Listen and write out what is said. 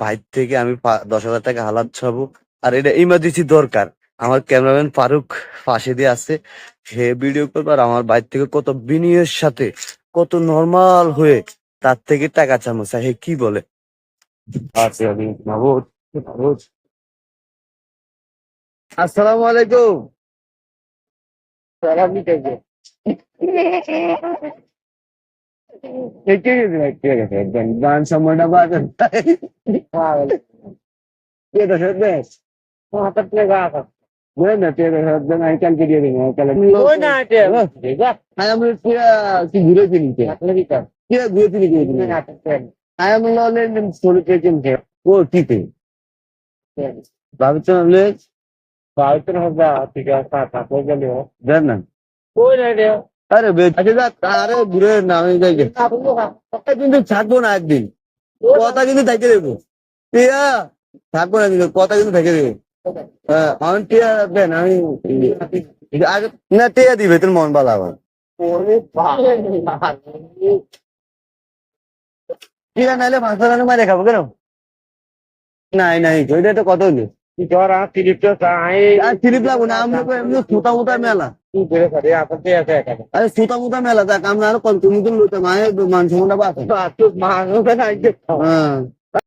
ভাইর থেকে আমি 10,000 টাকা হালাত ছাবো। আর এটা ইমার্জেন্সি দরকার। আমার ক্যামেরাম্যান ফারুক পাশে দিয়ে আছে, সে ভিডিও করবে। আর আমার ভাইর থেকে কত বিনয়ের সাথে, কত নর্মাল হয়ে তার থেকে টাকা চামো, হে কি বলে। আচ্ছা আমি মাহবুব, মাহবুব। আসসালামু আলাইকুম। সালাম দিতেছে। ঠিক আছে ভাই, ঠিক আছে, একদম গান সময়টা বাজে। ঠিক আছে বেশ। হাতের থেকে গা আছে। বুঝলেন না, ঠিক আছে, একদম আমি কালকে দিয়ে দেবো কালকে। ওই না এটা আমি কি ঘুরে কিনি কে কি ঘুরে কিনি I am knowledge story taking কে ও ঠিক আছে ভাবছো হলে ভাবছো হবে ঠিক আছে তারপর গেলে দেন না ওই না রে আরে আচ্ছা যা আরে ঘুরে না আমি যাই কিন্তু থাকবো না একদিন কথা কিন্তু থেকে দেবো টিয়া থাকবো না কিন্তু কথা কিন্তু থেকে দেবো হ্যাঁ আমি টিয়া দেন আমি আগে না টিয়া দিবে তোর মন ভালো আমার টিয়া নাইলে মাংস রান্না মারে খাবো কেন নাই নাই ওইটা তো কত হলো স্লিপ লাগবো না আমরা এমনি ছোটা মোটা মেলা আরে ছোটা মোটা মেলা দেখ আমরা আরো কত মতন লইতাম আয় মানুষ মোটা বাস হ্যাঁ